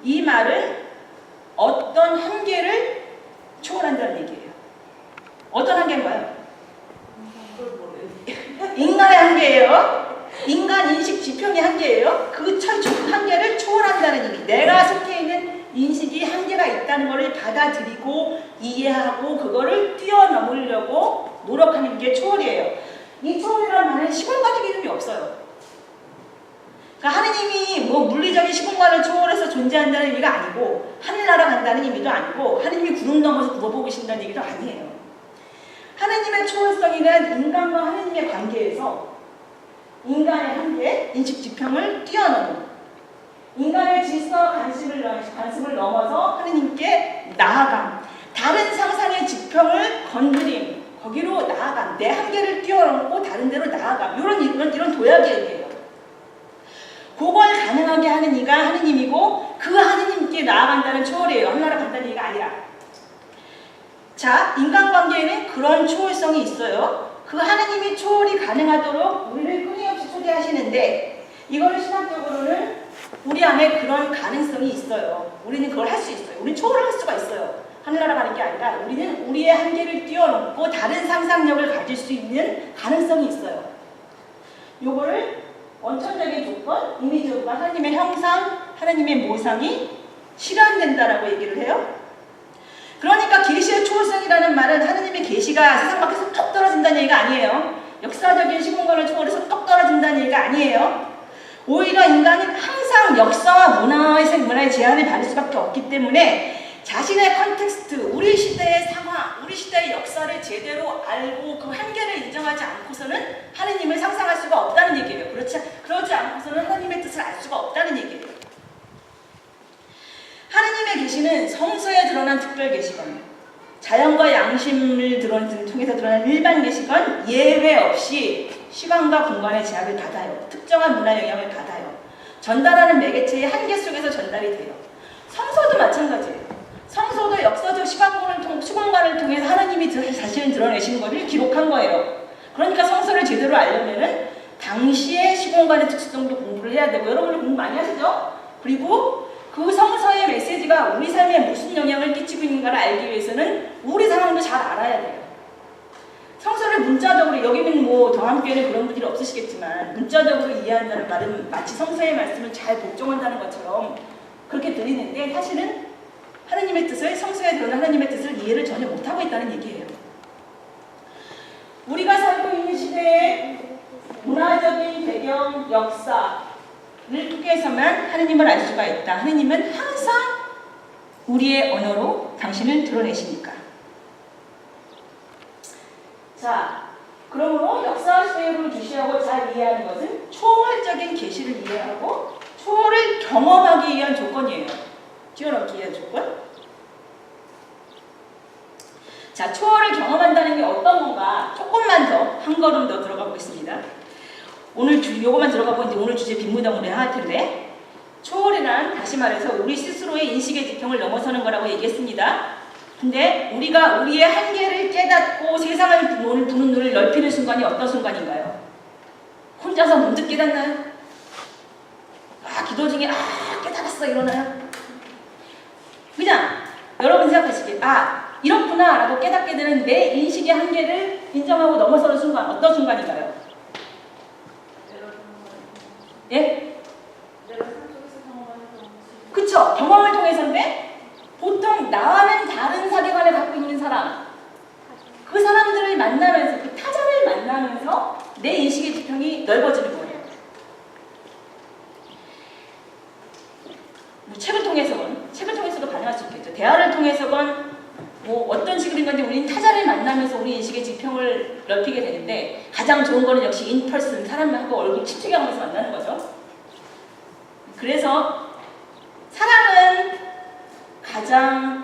이 말은 어떤 한계를 초월한다는 얘기예요. 어떤 한계인가요? 인간의 한계예요. 인간 인식 지평의 한계예요. 그 한계를 초월한다는 얘기. 내가 속해 있는 인식이 한계가 있다는 것을 받아들이고 이해하고 그거를 뛰어넘으려고 노력하는 게 초월이에요. 이 초월이라는 말은 시공간적 이름이 없어요. 그러니까 하느님이 뭐 물리적인 시공간을 초월해서 존재한다는 의미가 아니고 하늘나라 간다는 의미도 아니고 하느님이 구름 넘어서 굽어보고 계신다는 얘기도 아니에요. 하느님의 초월성이는 인간과 하느님의 관계에서 인간의 한계, 인식 지평을 뛰어넘는 인간의 질서와 관습을 넘어서 하느님께 나아감, 다른 상상의 지평을 건드림, 거기로 나아감, 내 한계를 뛰어넘고 다른 데로 나아감, 이런 도약의 의미예요. 그걸 가능하게 하는 이가 하느님이고 그 하느님께 나아간다는 초월이에요. 하늘나라 간다는 얘기가 아니라. 자, 인간관계에는 그런 초월성이 있어요. 그 하느님이 초월이 가능하도록 우리를 끊임없이 초대하시는데 이거를 신학적으로는 우리 안에 그런 가능성이 있어요. 우리는 그걸 할 수 있어요. 우리는 초월을 할 수가 있어요. 하늘나라 가는 게 아니라 우리는 우리의 한계를 뛰어넘고 다른 상상력을 가질 수 있는 가능성이 있어요. 요거를 원천적인 조건, 이미지 조건, 하나님의 형상, 하나님의 모상이 실현된다라고 얘기를 해요. 그러니까 계시의 초월성이라는 말은 하나님의 계시가 세상 밖에서 뚝 떨어진다는 얘기가 아니에요. 역사적인 시공간을 초월해서 뚝 떨어진다는 얘기가 아니에요. 오히려 인간은 항상 역사와 문화의 제한을 받을 수밖에 없기 때문에 자신의 컨텍스트, 우리 시대의 상황, 우리 시대의 역사를 제대로 알고 그 한계를 인정하지 않고서는 하느님을 상상할 수가 없다는 얘기예요. 그렇지 않고서는 하나님의 뜻을 알 수가 없다는 얘기예요. 하느님의 계시는 성서에 드러난 특별 계시건, 자연과 양심을 통해서 드러난 일반 계시건 예외 없이 시간과 공간의 제약을 받아요. 특정한 문화 영향을 받아요. 전달하는 매개체의 한계 속에서 전달이 돼요. 성서도 마찬가지예요. 성서도 역사적 시공간을 통해서 하나님이 자신을 드러내시는 것을 기록한 거예요. 그러니까 성서를 제대로 알려면은 당시의 시공간의 특수성도 공부를 해야 되고, 여러분들 공부 많이 하시죠? 그리고 그 성서의 메시지가 우리 삶에 무슨 영향을 끼치고 있는가를 알기 위해서는 우리 상황도 잘 알아야 돼요. 성서를 문자적으로, 여기는 뭐 더함교회는 그런 분들이 없으시겠지만 문자적으로 이해한다는 말은 마치 성서의 말씀을 잘 복종한다는 것처럼 그렇게 들리는데 사실은 하나님의 뜻을, 성서에 드러난 하나님의 뜻을 이해를 전혀 못하고 있다는 얘기예요. 우리가 살고 있는 시대의 문화적인 배경, 역사를 통해서만 하나님을 알 수가 있다. 하나님은 항상 우리의 언어로 당신을 드러내시니까. 자, 그러므로 역사와 시대를 주시하고 잘 이해하는 것은 초월적인 계시를 이해하고 초월을 경험하기 위한 조건이에요. 뛰어넘기 위한 조건. 자, 초월을 경험한다는 게 어떤 건가? 조금만 더, 한 걸음 더 들어가 보겠습니다. 오늘 요거만 들어가 보는데 오늘 주제 빈무덩으로 할 텐데, 초월이란 다시 말해서 우리 스스로의 인식의 지평을 넘어서는 거라고 얘기했습니다. 근데 우리가 우리의 한계를 깨닫고 세상을 보는 눈을 넓히는 순간이 어떤 순간인가요? 혼자서 문득 깨닫나요? 기도 중에 깨달았어 이러나요? 그냥 여러분 생각하시기에 이렇구나 라고 깨닫게 되는 내 인식의 한계를 인정하고 넘어서는 순간, 어떤 순간인가요? 예? 그쵸? 경험을 통해서인데 보통 나와는 다른 세계관을 갖고 있는 사람, 그 사람들을 만나면서, 그 타자를 만나면서 내 인식의 지평이 넓어지는 거예요. 뭐 책을 통해서도 가능할 수 있겠죠. 대화를 통해서건 뭐 어떤 식으로 건데 우리는 타자를 만나면서 우리 인식의 지평을 넓히게 되는데 가장 좋은 거는 역시 인펄슨, 사람하고 얼굴 집중하면서 만나는 거죠. 그래서 사랑은 가장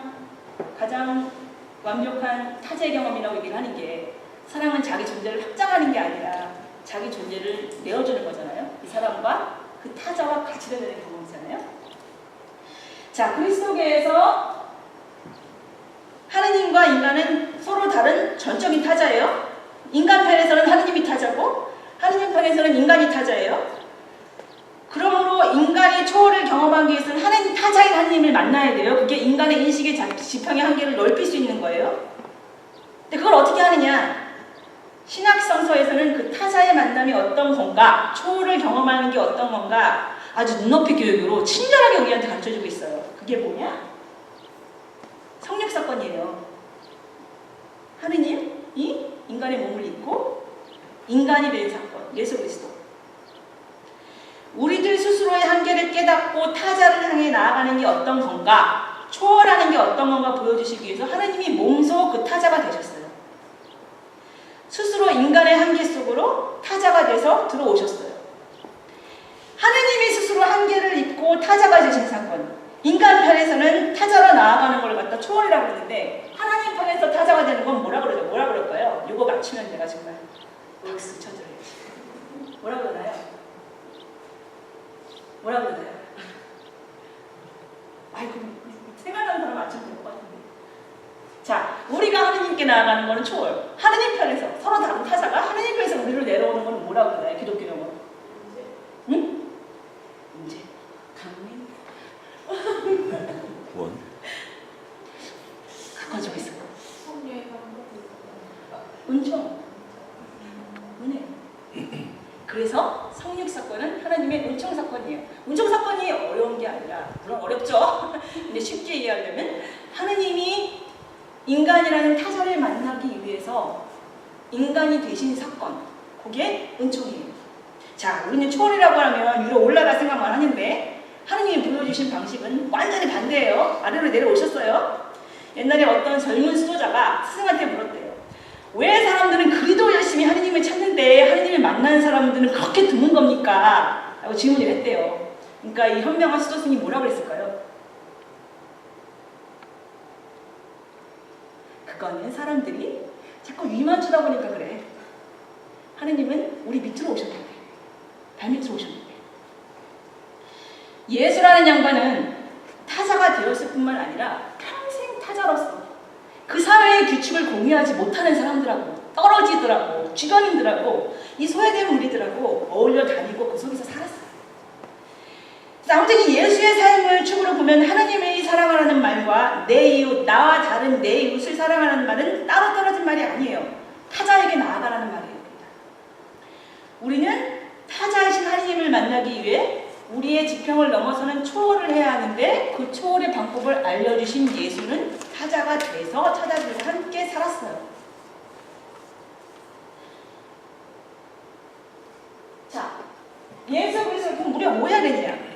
완벽한 타자의 경험이라고 얘기를 하는 게, 사랑은 자기 존재를 확장하는 게 아니라 자기 존재를 내어주는 거잖아요. 이 사람과 그 타자와 같이 되는 경험이잖아요. 자, 그리스도계에서 하느님과 인간은 서로 다른 전적인 타자예요. 인간 편에서는 하느님이 타자고 하느님 편에서는 인간이 타자예요. 그러므로 스스로 인간이 초월을 경험하기 위해서는 하나님, 타자인 하나님을 만나야 돼요. 그게 인간의 인식의 지평의 한계를 넓힐 수 있는 거예요. 근데 그걸 어떻게 하느냐? 신학성서에서는 그 타자의 만남이 어떤 건가, 초월을 경험하는 게 어떤 건가 아주 눈높이 교육으로 친절하게 우리한테 가르쳐주고 있어요. 그게 뭐냐? 성육 사건이에요. 하느님이 인간의 몸을 입고 인간이 된 사건, 예수 그리스도. 우리들 스스로의 한계를 깨닫고 타자를 향해 나아가는 게 어떤 건가, 초월하는 게 어떤 건가 보여주시기 위해서 하느님이 몸소 그 타자가 되셨어요. 스스로 인간의 한계 속으로 타자가 돼서 들어오셨어요. 하느님이 스스로 한계를 입고 타자가 되신 사건. 인간 편에서는 타자로 나아가는 걸 갖다 초월이라고 그러는데 하나님 편에서 타자가 되는 건 뭐라 그러죠? 뭐라 그럴까요? 이거 맞추면 내가 정말 박수 쳐드려야지. 뭐라 그러나요? 뭐라 그러나요? 아이고, 생각나는 사람 맞추면 될 것 같은데. 자, 우리가 하느님께 나아가는 거는 초월. 하느님 편에서 서로 다른 타자가 하느님 편에서 우리로 내려오는 건 뭐라고 그러나요? 기독교 용어. 응? 문제. 강민. 원. 가지고 있어. 은총. 은혜. 그래서 성육 사건은 하나님의 은총 사건이에요. 은총 사건이 어려운 게 아니라, 물론 어렵죠. 근데 쉽게 이해하려면 하느님이 인간이라는 타자를 만나기 위해서 인간이 되신 사건, 그게 은총이에요. 자, 우리는 초월이라고 하면 위로 올라갈 생각만 하는데 하느님이 불러주신 방식은 완전히 반대예요. 아래로 내려오셨어요. 옛날에 어떤 젊은 수도자가 스승한테 물었대요. 왜 사람들은 그리도 열심히 하느님을 찾는데 하느님을 만나는 사람들은 그렇게 드문 겁니까? 라고 질문을 했대요. 그러니까 이 현명한 수도승이 뭐라고 그랬을까요? 그거는 사람들이 자꾸 위만 쳐다보니까 그래. 하느님은 우리 밑으로 오셨는데, 발밑으로 오셨는데. 예수라는 양반은 타자가 되었을 뿐만 아니라 평생 타자로서 그 사회의 규칙을 공유하지 못하는 사람들하고 떨어지더라고, 주변인들하고 이 소외된 우리들하고 어울려 다니고 그 속에서 살았어요. 아무튼 이 예수의 삶을 축으로 보면 하나님의 사랑하라는 말과 내 이웃, 나와 다른 내 이웃을 사랑하라는 말은 따로 떨어진 말이 아니에요. 타자에게 나아가라는 말이에요. 우리는 타자이신 하나님을 만나기 위해 우리의 지평을 넘어서는 초월을 해야 하는데 그 초월의 방법을 알려주신 예수는 타자가 돼서 타자들과 함께 살았어요. 자, 예수 그리스도를 통해 우리가 뭐 해야 되느냐?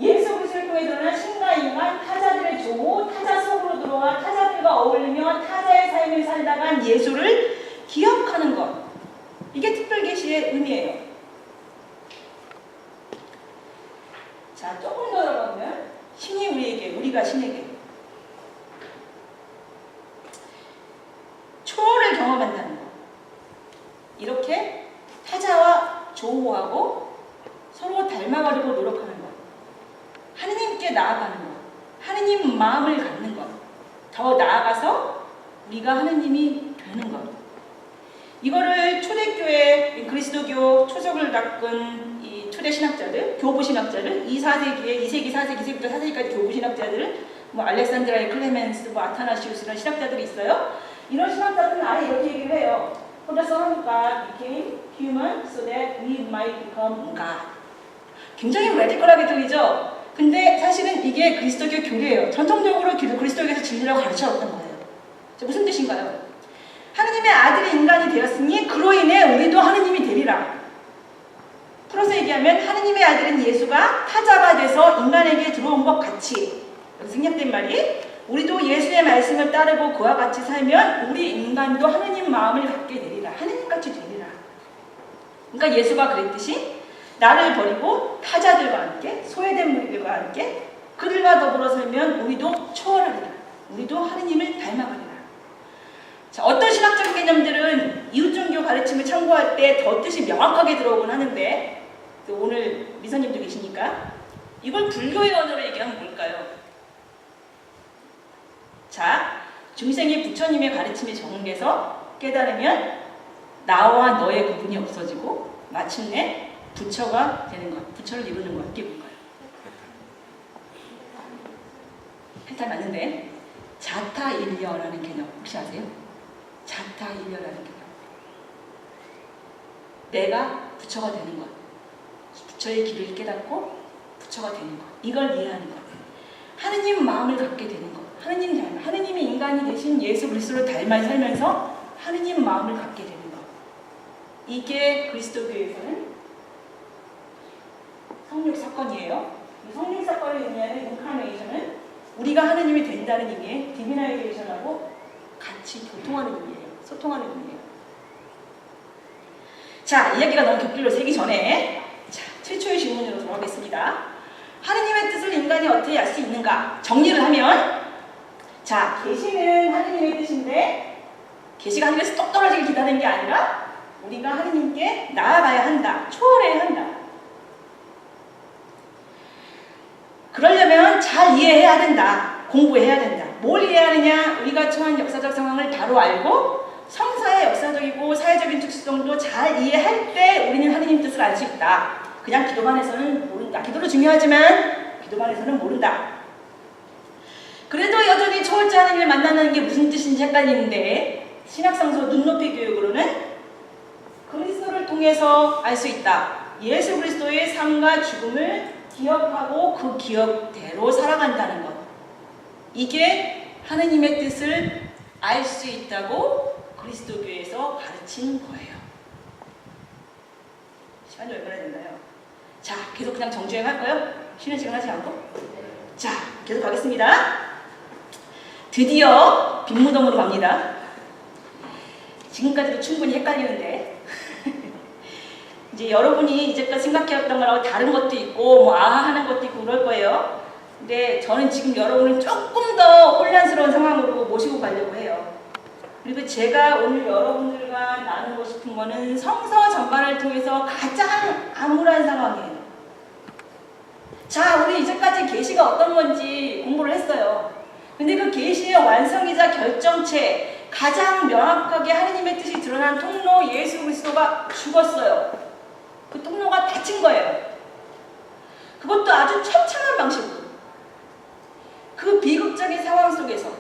예수 그리스도를 통해 드러난 신과 인간, 타자들의 조우, 타자 속으로 들어와 타자들과 어울리며 타자의 삶을 살다간 예수를 기억하는 것. 이게 특별계시의 의미예요. 자, 조금 더 들어가면 신이 우리에게, 우리가 신에게 초월을 경험한다는 것. 이렇게 타자와 조우하고 서로 닮아가려고 노력하는 것. 하느님께 나아가는 것. 하느님 마음을 갖는 것. 더 나아가서 우리가 하느님이 되는 것. 이거를 초대교회, 그리스도교 초석을 닦은 이 초대신학자들, 교부신학자들, 2세기, 4세기부터 4세기까지 교부신학자들, 뭐 알렉산드라의 클레멘스, 뭐 아타나시우스 이런 신학자들이 있어요. 이런 신학자들은 아예 이렇게 얘기를 해요. For the Son of God became human so that we might become God. 굉장히 레디컬하게 들리죠? 근데 사실은 이게 그리스도교 교리예요. 전통적으로 그리스도교에서 진리라고 가르쳐왔던 거예요. 무슨 뜻인가요? 하느님의 아들이 인간이 되었으니 그로 인해 우리도 하느님이 되리라. 풀어서 얘기하면 하느님의 아들인 예수가 타자가 돼서 인간에게 들어온 것 같이, 여기서 생략된 말이 우리도 예수의 말씀을 따르고 그와 같이 살면 우리 인간도 하느님 마음을 갖게 되리라. 하느님같이 되리라. 그러니까 예수가 그랬듯이 나를 버리고 타자들과 함께, 소외된 무리들과 함께 그들과 더불어 살면 우리도 초월하리라. 우리도 하느님을 닮아가리라. 자, 어떤 신학적 개념들은 이웃종교 가르침을 참고할 때 더 뜻이 명확하게 들어오곤 하는데, 오늘 미선님도 계시니까 이걸 불교의 언어로 얘기하면 뭘까요? 자, 중생이 부처님의 가르침에 적응해서 깨달으면 나와 너의 구분이 없어지고 마침내 부처가 되는 것, 부처를 이루는 것, 이게 뭔가요? 해탈 맞는데 자타일려라는 개념 혹시 아세요? 자타일려라는 개념. 내가 부처가 되는 것, 부처의 길을 깨닫고 부처가 되는 것, 이걸 이해하는 것. 하느님 마음을 갖게 되는 것, 하느님 닮아, 하느님이 인간이 되신 예수 그리스도를 닮아 살면서 하느님 마음을 갖게 되는 것. 이게 그리스도교에서는 성육 사건이에요. 이 성육 사건을 의미하는 인카네이션은 우리가 하느님이 된다는 의미의 디비나이제이션하고 같이 교통하는 의미예요. 소통하는 의미예요. 자, 이야기가 너무 격길로 새기 전에 자, 최초의 질문으로 돌아가겠습니다. 하느님의 뜻을 인간이 어떻게 알 수 있는가? 정리를 하면 자, 계시는 하느님의 뜻인데 계시가 하늘에서 똑 떨어지길 기다리는 게 아니라 우리가 하느님께 나아가야 한다. 초월해야 한다. 그러려면 잘 이해해야 된다. 공부해야 된다. 뭘 이해하느냐? 우리가 처한 역사적 상황을 바로 알고 성사의 역사적이고 사회적인 특수성도 잘 이해할 때 우리는 하느님 뜻을 알 수 있다. 그냥 기도만 해서는 모른다. 기도도 중요하지만 기도만 해서는 모른다. 그래도 여전히 초월자 하느님을 만나는 게 무슨 뜻인지 헷갈리는데 신학성서 눈높이 교육으로는 그리스도를 통해서 알 수 있다. 예수 그리스도의 삶과 죽음을 기억하고 그 기억대로 살아간다는 것. 이게 하느님의 뜻을 알 수 있다고 그리스도교에서 가르친 거예요. 시간이 얼마나 됐나요? 자, 계속 그냥 정주행 할까요? 쉬는 시간 하지 않고? 자, 계속 가겠습니다. 드디어 빈무덤으로 갑니다. 지금까지도 충분히 헷갈리는데 이제 여러분이 이제까지 생각해왔던 거라고 다른 것도 있고 뭐 아하 하는 것도 있고 그럴 거예요. 근데 저는 지금 여러분을 조금 더 혼란스러운 상황으로 모시고 가려고 해요. 그리고 제가 오늘 여러분들과 나누고 싶은 거는 성서 전반을 통해서 가장 암울한 상황이에요. 자, 우리 이제까지 계시가 어떤 건지 공부를 했어요. 근데 그 계시의 완성이자 결정체, 가장 명확하게 하느님의 뜻이 드러난 통로 예수 그리스도가 죽었어요. 그 통로가 닫힌 거예요. 그것도 아주 처참한 방식으로. 그 비극적인 상황 속에서,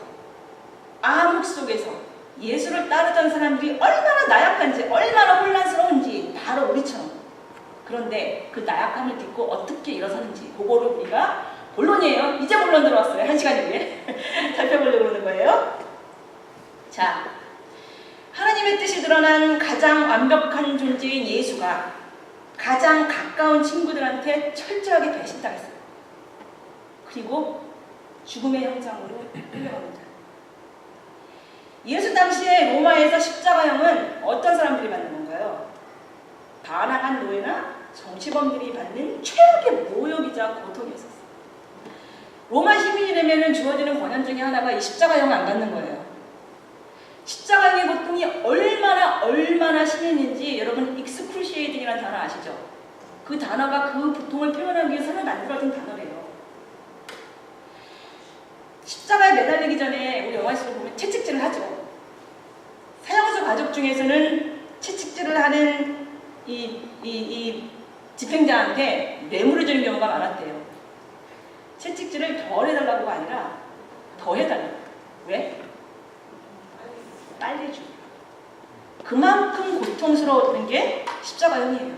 암흑 속에서 예수를 따르던 사람들이 얼마나 나약한지, 얼마나 혼란스러운지 바로 우리처럼. 그런데 그 나약함을 딛고 어떻게 일어서는지 그거를 우리가 본론이에요. 이제 본론 들어왔어요. 1시간 후에 살펴보려고 하는 거예요. 자, 하나님의 뜻이 드러난 가장 완벽한 존재인 예수가 가장 가까운 친구들한테 철저하게 배신당했어요. 그리고 죽음의 형상으로 끌려갑니다. 예수 당시에 로마에서 십자가형은 어떤 사람들이 받는 건가요? 반항한 노예나 정치범들이 받는 최악의 모욕이자 고통이었었어요. 로마 시민이 되면 주어지는 권한 중에 하나가 이 십자가형을 안 받는 거예요. 십자가형의 고통이 얼마나 심했는지 여러분 익스크루시에이팅이라는 단어 아시죠? 그 단어가 그 고통을 표현하기 위해서는 만들어진 단어래요. 십자가에 매달리기 전에 우리 영화 속을 보면 채찍질을 하죠. 사형수 가족 중에서는 채찍질을 하는 이 집행자한테 뇌물을 주는 경우가 많았대요. 채찍질을 덜 해달라고가 아니라 더 해달라고. 왜? 빨리 죽여. 그만큼 고통스러웠던 게 십자가형이에요.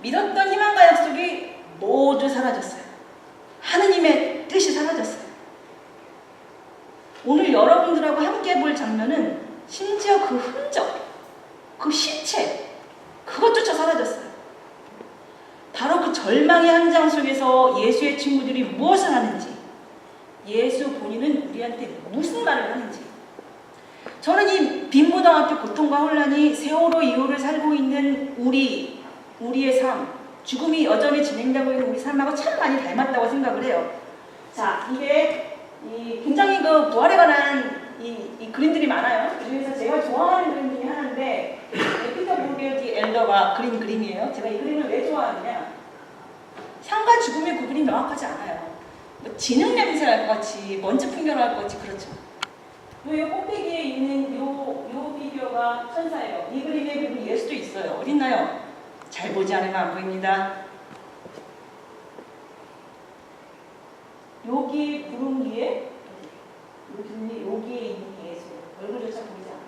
믿었던 희망과 약속이 모두 사라졌어요. 하느님의 뜻이 사라졌어요. 오늘 여러분들하고 함께 볼 장면은 심지어 그 흔적, 그 시체, 그것조차 사라졌어요. 바로 그 절망의 현장 속에서 예수의 친구들이 무엇을 하는지, 예수 본인은 우리한테 무슨 말을 하는지. 저는 이 빈무덤 앞의 고통과 혼란이 세월호 이후를 살고 있는 우리의 삶, 죽음이 여전히 진행되고 있는 우리 삶하고 참 많이 닮았다고 생각을 해요. 자, 이게 굉장히 그 부활에 관한 이 그림들이 많아요. 그중에서 제가 좋아하는 그림 중에 하나인데 피터 브루게르디 엘더가 그린 그림이에요. 제가 이 그림을 왜 좋아하느냐? 삶과 죽음의 구분이 명확하지 않아요. 뭐 진흙 냄새 날 것 같이, 먼지 풍겨날 것 같이 그렇죠. 이 꼭대기에 있는 요 피규어가 천사예요. 이 그림에 보면 예수도 있어요. 어딨나요? 잘 보지 않으면 안 보입니다. 여기 구름 위에 여기에 있는 예수 얼굴조차 보이지 않아요.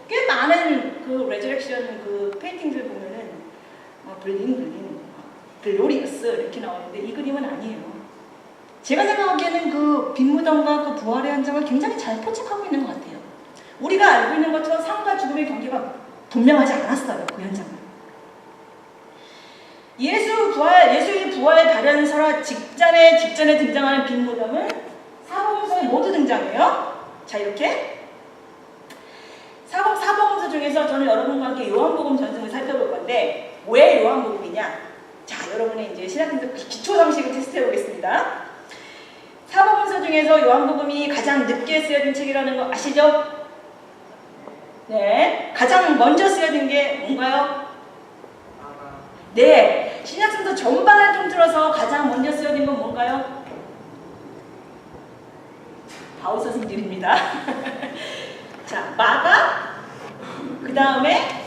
꽤 많은 그 레저렉션 그 페인팅들 보면은 글로리어스 이렇게 나오는데 이 그림은 아니에요. 제가 생각하기에는 그 빈무덤과 그 부활의 현장을 굉장히 잘 포착하고 있는 것 같아요. 우리가 알고 있는 것처럼 삶과 죽음의 경계가 분명하지 않았어요. 그 현장은. 예수의 부활 발현설화 직전에 등장하는 빈무덤은 사복음서에 모두 등장해요. 자, 이렇게 사복음서 중에서 저는 여러분과 함께 요한복음 전승을 살펴볼 건데 왜 요한복음이냐? 자, 여러분의 이제 신학생들 기초 상식을 테스트해 보겠습니다. 사복음서 중에서 요한복음이 가장 늦게 쓰여진 책이라는 거 아시죠? 네, 가장 먼저 쓰여진 게 뭔가요? 네, 신약성서 전반을 통틀어서 가장 먼저 쓰여진 건 뭔가요? 바울 서신들입니다. 자, 마가, 그 다음에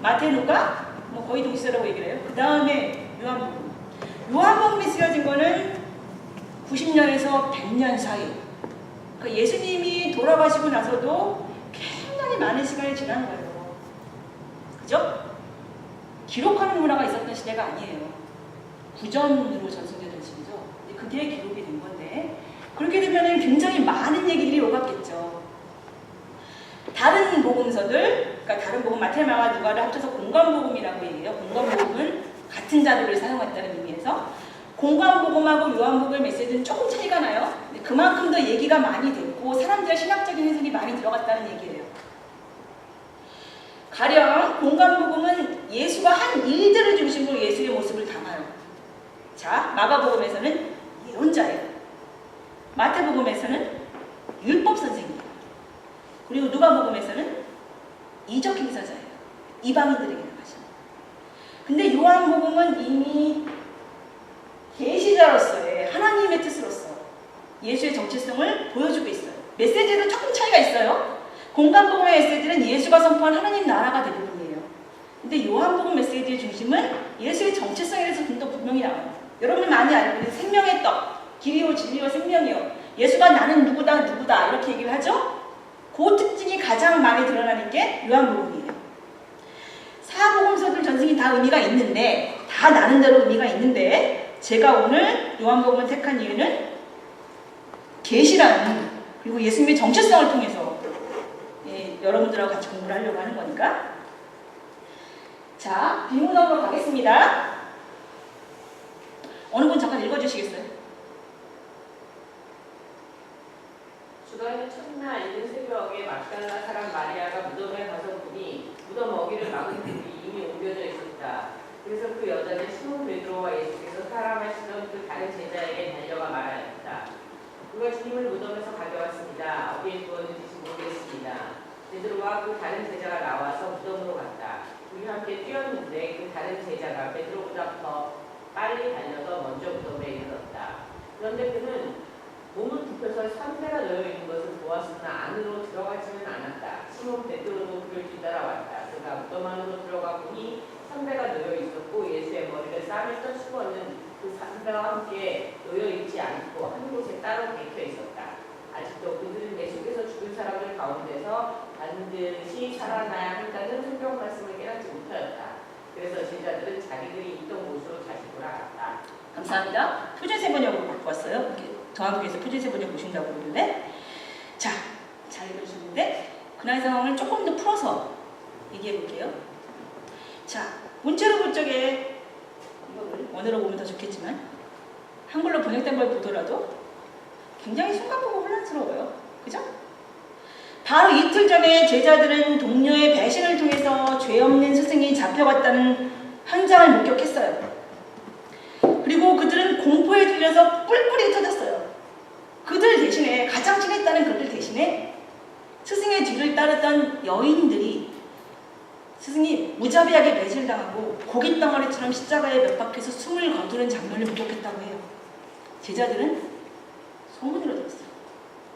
마태, 누가, 뭐 거의 동시라고 얘기를 해요. 그 다음에 요한복음. 요한복음이 쓰여진 거는 90년에서 100년 사이. 그러니까 예수님이 돌아가시고 나서도 굉장히 많은 시간이 지난 거예요. 그죠? 기록하는 문화가 있었던 시대가 아니에요. 구전으로 전승되던 시기죠. 그 뒤에 기록이 된 건데 그렇게 되면 굉장히 많은 얘기들이 오갔겠죠. 다른 복음서들, 그러니까 다른 복음 마태, 마가, 누가를 합쳐서 공관복음이라고 얘기해요. 공관복음은 같은 자료를 사용했다는 의미에서 공관복음하고 요한복음 메시지는 조금 차이가 나요. 그만큼 더 얘기가 많이 됐고 사람들의 신학적인 해석이 많이 들어갔다는 얘기예요. 가령 공관복음은 예수가 한 일들을 중심으로 예수의 모습을 담아요. 자, 마가복음에서는 예언자예요. 마태복음에서는 율법 선생이에요. 그리고 누가복음에서는 이적 행사자예요. 이방인들에게 나가시는. 근데 요한복음은 이미 계시자로서의 하나님의 뜻으로서 예수의 정체성을 보여주고 있어요. 메시지에도 조금 차이가 있어요. 공관복음의 메시지는 예수가 선포한 하나님 나라가 대부분이에요. 근데 요한복음 메시지의 중심은 예수의 정체성에 대해서 좀 더 분명히 나와요. 여러분이 많이 알고 있는 생명의 떡, 길이요 진리요 생명이요. 예수가 나는 누구다 이렇게 얘기를 하죠. 그 특징이 가장 많이 드러나는 게 요한복음이에요. 사복음서들 전승이 다 의미가 있는데 다 나름대로 의미가 있는데 제가 오늘 요한복음을 택한 이유는 계시라는 그리고 예수님의 정체성을 통해서 여러분들하고 같이 공부를 하려고 하는 거니까. 자, 빈문학으로 가겠습니다. 어느 분 잠깐 읽어주시겠어요? 주가는 첫날 이른 새벽에 막달라 사람 마리아가 무덤에 가서 보니 무덤 어귀를 막은 돌이 이미 옮겨져 있었다. 그래서 그 여자는 시몬 베드로와 예수께서 사랑하시던 그 다른 제자에게 달려가 말하였다. 그가 주님을 무덤에서 가져왔습니다. 어디에 두었는지 모르겠습니다. 베드로와 그 다른 제자가 나와서 무덤으로 갔다. 둘이 함께 뛰었는데 그 다른 제자가 베드로보다 더 빨리 달려서 먼저 무덤에 이르렀다. 그런데 그는 몸을 굽혀서 삼대가 놓여 있는 것을 보았으나 안으로 들어가지는 않았다. 시몬 베드로도 그를 뒤따라왔다. 그가 무덤 안으로 들어가 보니 삼대가 놓여 있었고 예수의 머리를 싸맸던 수건은 그 삼대와 함께 놓여 있지 않고 한 곳에 따로 박혀 있었다. 아직도 그들은 예수께서 죽은 사람들 가운데서 반드시 살아나야 한다는 성경 말씀을 깨닫지 못하였다. 그래서 제자들은 자기들이 있던 곳으로 다시 돌아갔다. 감사합니다. 표준세 번역으로 갖고 왔어요. 저한국에서 표준세 번역 보신다고 그러는데, 자, 잘 읽어주시는데 그날 상황을 조금 더 풀어서 얘기해 볼게요. 자, 문체로 볼 적에 이거를 원어로 보면 더 좋겠지만 한글로 번역된 걸 보더라도 굉장히 순간보고 혼란스러워요. 그죠? 바로 이틀 전에 제자들은 동료의 배신을 통해서 죄 없는 스승이 잡혀갔다는 현장을 목격했어요. 그리고 그들은 공포에 들려서 뿔뿔이 터졌어요. 그들 대신에, 가장 친했다는 그들 대신에 스승의 뒤를 따르던 여인들이 스승이 무자비하게 매질당하고 고깃덩어리처럼 십자가에 몇 박혀서 숨을 거두는 장면을 목격했다고 해요. 제자들은 소문으로 들었어요.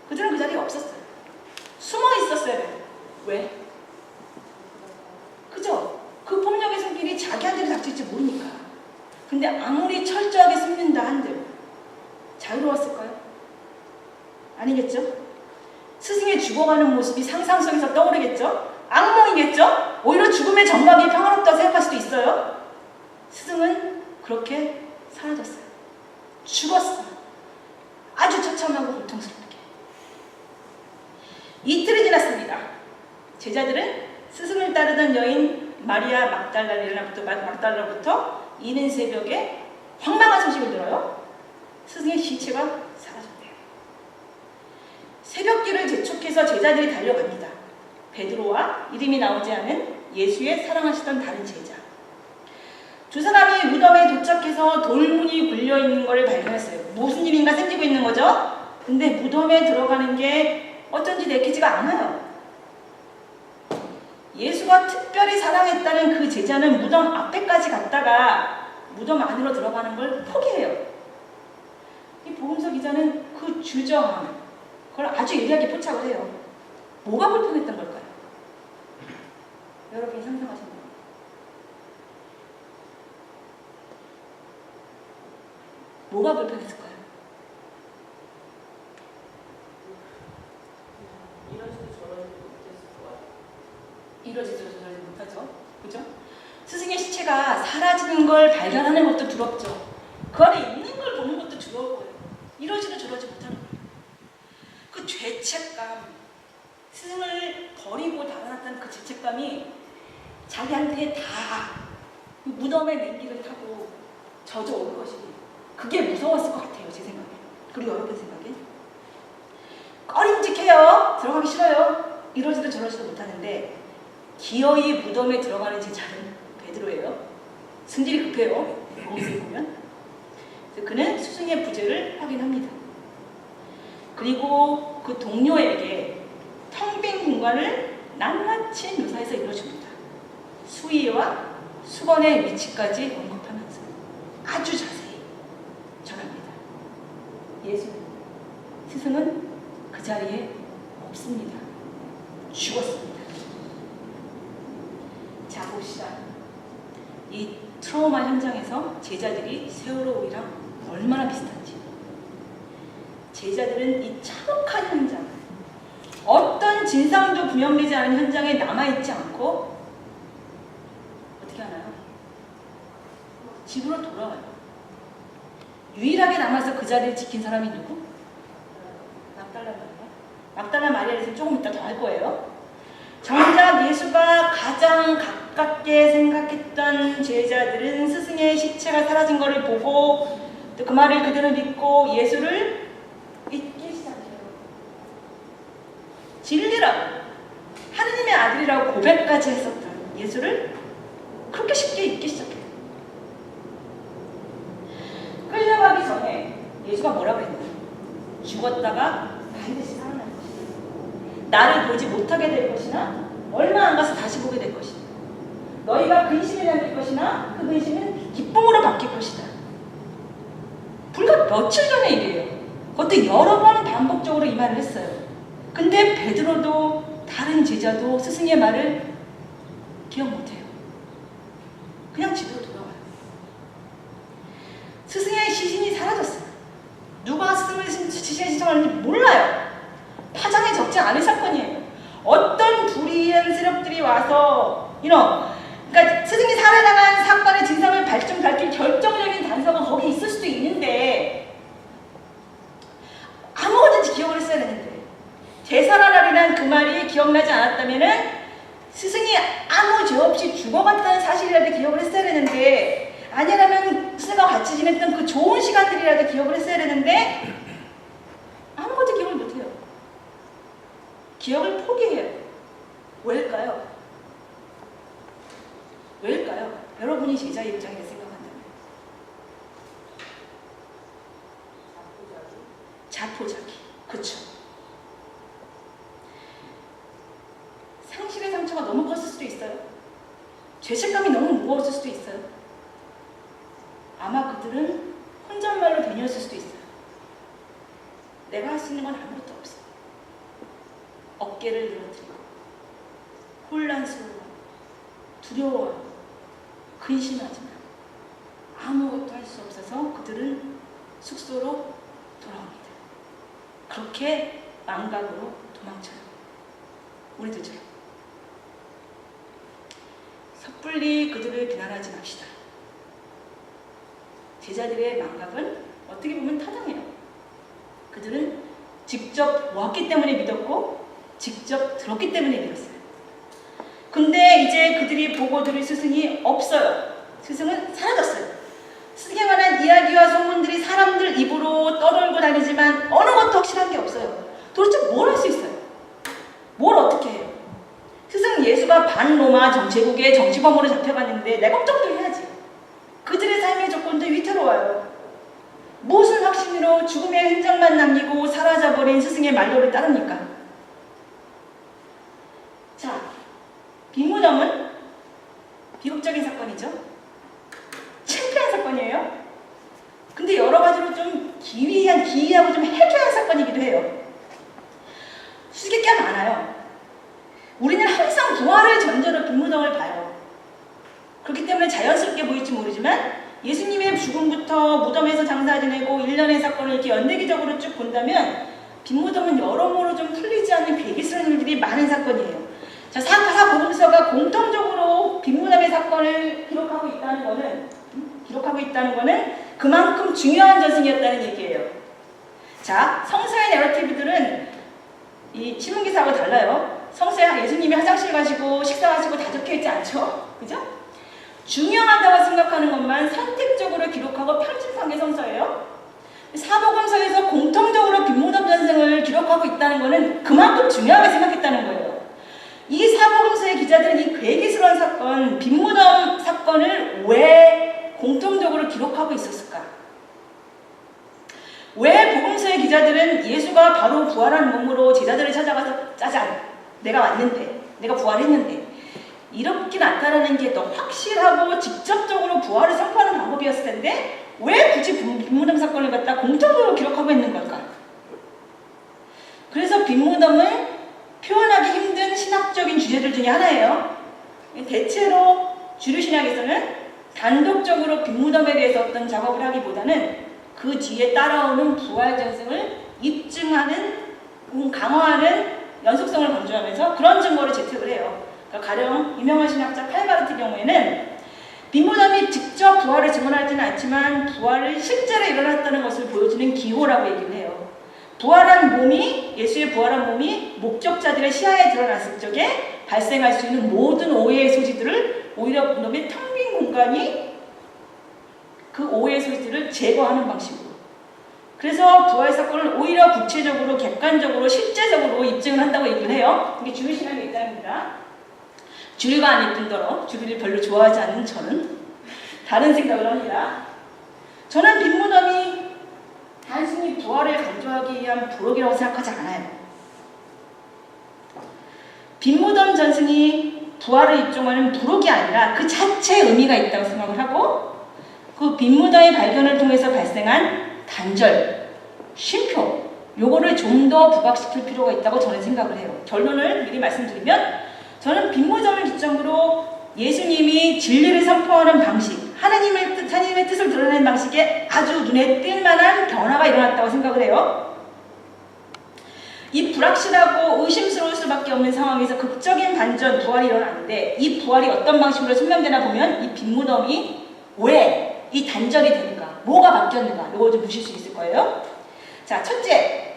그들은 그 자리에 없었어요. 숨어 있었어요. 왜? 그죠? 자유로웠을까요? 아니겠죠? 스승이 죽어가는 모습이 상상 속에서 떠오르겠죠? 악몽이겠죠? 오히려 죽음의 정막이 평화롭다고 생각할 수도 있어요. 스승은 그렇게 사라졌어요. 죽었어요. 아주 처참하고 고통스럽게. 이틀이 지났습니다. 제자들은 스승을 따르던 여인 마리아 막달라로부터 이른 새벽에 황망한 소식을 들어요. 스승의 시체가 사라졌대요. 새벽길을 재촉해서 제자들이 달려갑니다. 베드로와 이름이 나오지 않은 예수의 사랑하시던 다른 제자. 두 사람이 무덤에 도착해서 돌문이 굴려있는 것을 발견했어요. 무슨 일인가 생기고 있는 거죠? 근데 무덤에 들어가는 게 어쩐지 내키지가 않아요. 예수가 특별히 사랑했다는 그 제자는 무덤 앞에까지 갔다가 무덤 안으로 들어가는 걸 포기해요. 이 복음서 기자는 그 주저함, 그걸 아주 예리하게 포착을 해요. 뭐가 불편했던 걸까요? 여러분이 상상하시는 거예요. 뭐가 불편했을까요? 이러지도 저러지도 못했을 것 같아요. 이러지도 저러지 못하죠. 그죠? 스승의 시체가 사라지는 걸 발견하는 것도 두렵죠. 그 안에 있는 걸 보는 것도 두려울 거예요. 이러지도 저러지 못하는 거예요. 그 죄책감, 스승을 버리고 달아났다는 그 죄책감이 자기한테 다 무덤의 냉기를 타고 젖어올 것이, 그게 무서웠을 것 같아요. 제 생각에. 그리고 여러분 생각에. 꺼림직해요. 들어가기 싫어요. 이러지도 저러지도 못하는데 기어이 무덤에 들어가는 제자는 베드로예요. 승질이 급해요. 모습을 보면. 그래서 그는 스승의 부재를 확인합니다. 그리고 그 동료에게 텅 빈 공간을 낱낱이 묘사해서 읽어줍니다. 수위와 수건의 위치까지 언급하면서 아주 자세히 전합니다. 스승은 그 자리에 없습니다. 죽었습니다. 자, 봅시다. 이 트라우마 현장에서 제자들이 세월호이랑 얼마나 비슷한지. 제자들은 이 참혹한 현장, 어떤 진상도 규명되지 않은 현장에 남아있지 않고 어떻게 하나요? 집으로 돌아와요. 유일하게 남아서 그 자리를 지킨 사람이 누구? 막달라 마리아. 막달라 마리아에 대해서 조금 이따 더 할 거예요. 정작 예수가 가장 가깝게 생각했던 제자들은 스승의 시체가 사라진 것을 보고 또 그 말을 그대로 믿고 예수를 믿기 시작해요. 진리라고, 하느님의 아들이라고 고백까지 했었던 예수를 그렇게 쉽게 믿기 시작해요. 끌려가기 전에 예수가 뭐라고 했나요? 죽었다가 반드시 살아날 것이다. 나를 보지 못하게 될 것이나 얼마 안 가서 다시 보게 될 것이다. 너희가 근심에 남길 것이나 그 근심은 기쁨으로 바뀔 것이다. 불과 며칠 전의 일이에요. 그것도 여러 번 반복적으로 이 말을 했어요. 근데 베드로도 다른 제자도 스승의 말을 기억 못해요. 그냥 집으로 돌아와요. 스승의 시신이 사라졌어요. 누가 스승의 시신을 시청하는지 몰라요. 파장이 적지 않은 사건이에요. 어떤 불의한 세력들이 와서 그러니까 스승이 살아나간 사건의 진상을 밝힐 결정적인 단서가 거기 있을 수도 있는데 아무거든지 기억을 했어야 되는데 되살아나리란 그 말이 기억나지 않았다면은 스승이 아무 죄 없이 죽어갔다는 사실이라도 기억을 했어야 되는데, 아니라면 스승과 같이 지냈던 그 좋은 시간들이라도 기억을 했어야 되는데 아무것도 기억을 못해요. 기억을 포기해요. 왜일까요? 왜일까요? 여러분이 제자의 입장에서 생각한다면. 자포자기. 그쵸. 상실의 상처가 너무 컸을 수도 있어요. 죄책감이 너무 무거웠을 수도 있어요. 아마 그들은 혼잣말로 다녔을 수도 있어요. 내가 할 수 있는 건 아무것도 없어. 어깨를 늘어뜨리고 혼란스러워, 두려워, 근심하지만 아무것도 할 수 없어서 그들은 숙소로 돌아옵니다. 그렇게 망각으로 도망쳐요. 우리들처럼. 섣불리 그들을 비난하지 맙시다. 제자들의 망각은 어떻게 보면 타당해요. 그들은 직접 보았기 때문에 믿었고 직접 들었기 때문에 믿었어요. 근데 이제 그들이 보고 들을 스승이 없어요. 스승은 사라졌어요. 스승에 관한 이야기와 소문들이 사람들 입으로 떠돌고 다니지만 어느 것도 확실한 게 없어요. 도대체 뭘 할 수 있어요? 뭘 어떻게 해요? 스승 예수가 반로마 제국의 정치범으로 잡혀갔는데 내 걱정도 해야지. 그들의 삶의 조건도 위태로워요. 무슨 확신으로 죽음의 흔적만 남기고 사라져버린 스승의 말로를 따릅니까? 자, 빈무덤은 비극적인 사건이죠. 창피한 사건이에요. 근데 여러 가지로 좀 기이하고 좀 해괴한 사건이기도 해요. 수수께끼가 많아요. 우리는 항상 부활을 전제로 빈무덤을 봐요. 그렇기 때문에 자연스럽게 보일지 모르지만 예수님의 죽음부터 무덤에서 장사 지내고 1년의 사건을 이렇게 연대기적으로 쭉 본다면 빈무덤은 여러모로 좀 풀리지 않는 괴기스러운 일들이 많은 사건이에요. 자, 사복음서가 공통적으로 빈무덤의 사건을 기록하고 있다는 거는 그만큼 중요한 전승이었다는 얘기예요. 자, 성서의 내러티브들은 이 신문기사하고 달라요. 성서에 예수님이 화장실 가시고 식사하시고 다 적혀있지 않죠? 그죠? 중요하다고 생각하는 것만 선택적으로 기록하고 편집한 게 성서예요. 사복음서에서 공통적으로 빈무덤 전승을 기록하고 있다는 것은 그만큼 중요하게 생각했다는 거예요. 이 사복음서의 기자들은 이 괴기스러운 사건, 빈무덤 사건을 왜 공통적으로 기록하고 있었을까? 왜 복음서의 기자들은 예수가 바로 부활한 몸으로 제자들을 찾아가서 짜잔, 내가 왔는데, 내가 부활했는데 이렇게 나타나는 게 더 확실하고 직접적으로 부활을 선포하는 방법이었을 텐데 왜 굳이 빈무덤 사건을 갖다 공통적으로 기록하고 있는 걸까? 그래서 빈무덤을 표현하기 힘든 신학적인 주제들 중에 하나예요. 대체로 주류신학에서는 단독적으로 빈무덤에 대해서 어떤 작업을 하기보다는 그 뒤에 따라오는 부활 전승을 입증하는, 강화하는 연속성을 강조하면서 그런 증거를 채택을 해요. 그러니까 가령 유명한 신학자 칼바르트 경우에는 빈무덤이 직접 부활을 증언하지는 않지만 부활을 실제로 일어났다는 것을 보여주는 기호라고 얘기를 해요. 예수의 부활한 몸이 목적자들의 시야에 드러났을 적에 발생할 수 있는 모든 오해의 소지들을 오히려 무덤의 텅 빈 공간이 그 오해의 소지들을 제거하는 방식으로. 그래서 부활 사건을 오히려 구체적으로, 객관적으로, 실제적으로 입증을 한다고 얘기를 해요. 이게 주류신학의 입장입니다. 주류가 아닐 뿐더러 주류를 별로 좋아하지 않는 저는 다른 생각을 합니다. 저는 빈무덤이 단순히 부활을 강조하기 위한 부록이라고 생각하지 않아요. 빈무덤 전승이 부활을 입증하는 부록이 아니라 그 자체의 의미가 있다고 생각을 하고 그 빈무덤의 발견을 통해서 발생한 단절, 쉼표 요거를 좀 더 부각시킬 필요가 있다고 저는 생각을 해요. 결론을 미리 말씀드리면 저는 빈무덤을 기점으로 예수님이 진리를 선포하는 방식, 하나님의 뜻을 드러내는 방식에 아주 눈에 띌 만한 변화가 일어났다고 생각을 해요. 이 불확실하고 의심스러울 수밖에 없는 상황에서 극적인 반전, 부활이 일어났는데 이 부활이 어떤 방식으로 설명되나 보면 이 빈무덤이 왜 이 단절이 되는가, 뭐가 바뀌었는가 이걸 좀 보실 수 있을 거예요. 자, 첫째,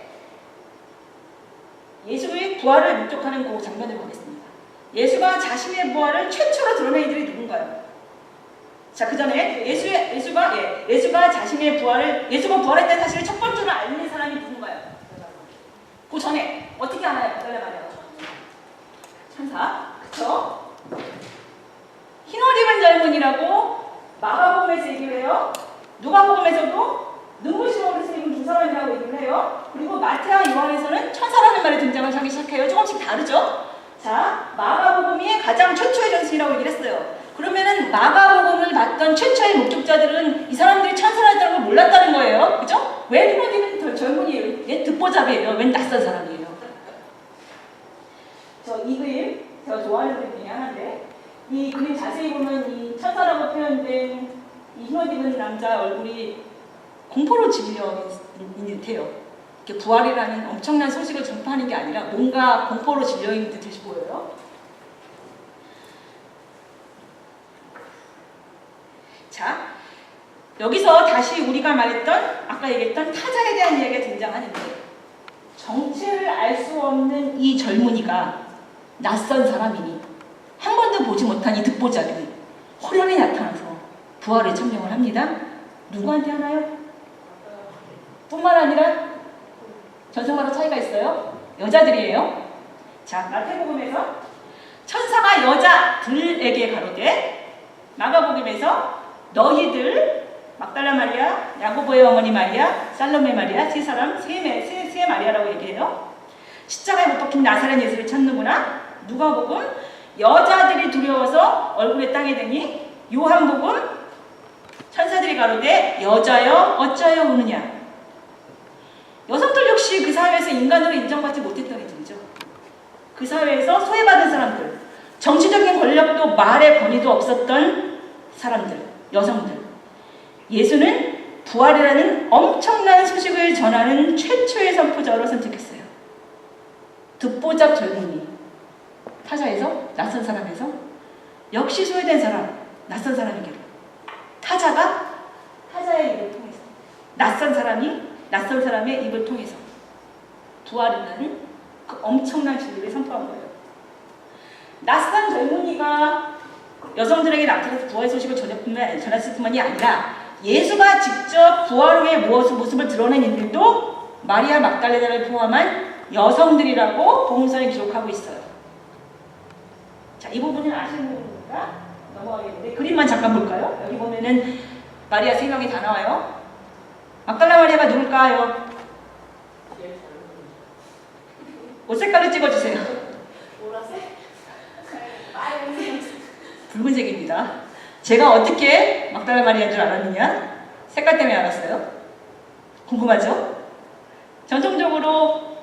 예수의 부활을 목격하는 그 장면을 보겠습니다. 예수가 자신의 부활을 최초로 드러낸 이들이 누군가요? 자, 그 전에 예수가 자신의 예수가 부활했다는 사실을 첫 번째로 알리는 사람이 누군가요? 그 전에 어떻게 알아요? 말해요. 천사, 그쵸? 흰옷 입은 젊은이라고 마가복음에서 얘기를 해요. 누가복음에서도 눈부신 옷을 입은 두 사람이라고 얘기를 해요. 그리고 마태와 요한에서는 천사라는 말이 등장을 하기 시작해요. 조금씩 다르죠? 자, 마가복음이 가장 최초의 전승이라고 얘기를 했어요. 그러면은 마가복음을 봤던 최초의 목격자들은 이 사람들이 천사라는 걸 몰랐다는 거예요. 그죠? 왜 흰옷 입은 젊은이에요? 얘 듣보잡이에요. 웬 낯선 사람이에요. 이 그림 제가 좋아하는 그림 중에 하나인데 이 그림 자세히 보면 이 천사라고 표현된 이 흰옷 입은 남자 얼굴이 공포로 질려있는 듯해요. 이렇게 부활이라는 엄청난 소식을 전파하는 게 아니라 뭔가 공포로 질려있는 듯이 보여요. 자, 여기서 다시 우리가 말했던 아까 얘기했던 타자에 대한 이야기가 등장하는데 정체를 알 수 없는 이 젊은이가 낯선 사람이니 한 번도 보지 못한 이 득보자들이 호련히 나타나서 부활에 참여를 합니다. 누구한테 하나요? 뿐만 아니라 전승마다 차이가 있어요. 여자들이에요. 자, 마태복음에서 천사가 여자들에게 가로되 마가복음에서 너희들 막달라 마리아, 야고보의 어머니 마리아, 살로메 마리아, 세 사람, 세 마리아라고 얘기해요. 십자가에 못 박힌 나사렛 예수를 찾는구나. 누가복음 여자들이 두려워서 얼굴에 땅에 대니. 요한복음 천사들이 가로되 여자여 어찌하여 우느냐. 여성들 역시 그 사회에서 인간으로 인정받지 못했던 애들이죠. 그 사회에서 소외받은 사람들, 정치적인 권력도 말의 권위도 없었던 사람들, 여성들. 예수는 부활이라는 엄청난 소식을 전하는 최초의 선포자로 선택했어요. 듣보잡 젊은이, 타자에서 낯선 사람에서 역시 소외된 사람, 낯선 사람에게로 타자가 타자의 입을 통해서 낯선 사람이 낯선 사람의 입을 통해서 부활이라는 그 엄청난 진리를 선포한 거예요. 낯선 젊은이가 여성들에게 나타나서 부활의 소식을 전했을 뿐만이 아니라 예수가 직접 부활 후의 모습을 드러낸 인들도 마리아 막달레나를 포함한 여성들이라고 복음서에 기록하고 있어요. 자, 이 부분은 아시는 분이니까 넘어가겠는데 그림만 잠깐 볼까요? 여기 보면은 마리아 세 명이 다 나와요. 막달라 마리아가 누굴까요? 옷 색깔을 찍어주세요. 보라색? 빨간색? 붉은색입니다. 제가 어떻게 막달라 마리아인 줄 알았느냐? 색깔 때문에 알았어요. 궁금하죠? 전통적으로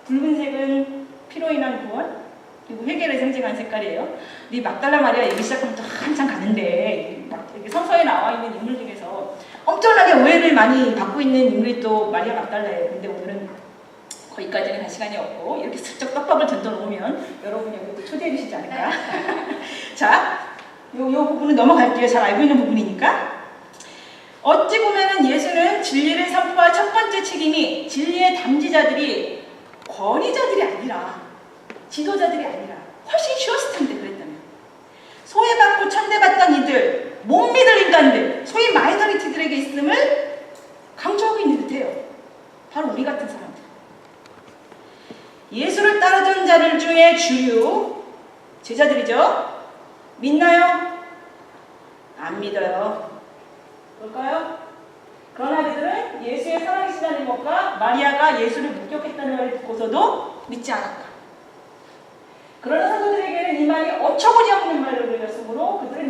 붉은색은 피로 인한 구원, 그리고 회개를 상징하는 색깔이에요. 이 막달라 마리아 얘기 시작하면 또 한참 가는데 성서에 나와 있는 인물 중에서 엄청나게 오해를 많이 받고 있는 인물이 또 마리아 막달라예요. 근데 오늘은 거기까지는 갈 시간이 없고 이렇게 슬쩍 떡밥을 던져놓으면 여러분이 여기 또 초대해 주시지 않을까. 자, 요 부분은 넘어갈게요. 잘 알고 있는 부분이니까. 어찌 보면은 예수는 진리를 선포할 첫 번째 책임이 진리의 담지자들이 권위자들이 아니라 지도자들이 아니라 훨씬 쉬웠을 텐데 그랬다면 소외받고 천대받던 이들, 못 믿을 인간들, 소위 마이너리티들에게 있음을 강조하고 있는 듯해요. 바로 우리 같은 사람들. 예수를 따르던 자들 중에 주류 제자들이죠. 믿나요? 안 믿어요. 볼까요? 그러나 그들은 예수의 살아계시다는 것과 마리아가 예수를 목격했다는 말을 듣고서도 믿지 않았다. 그러나 사도들에게는 이 말이 어처구니 없는 말로 들렸으므로 그들은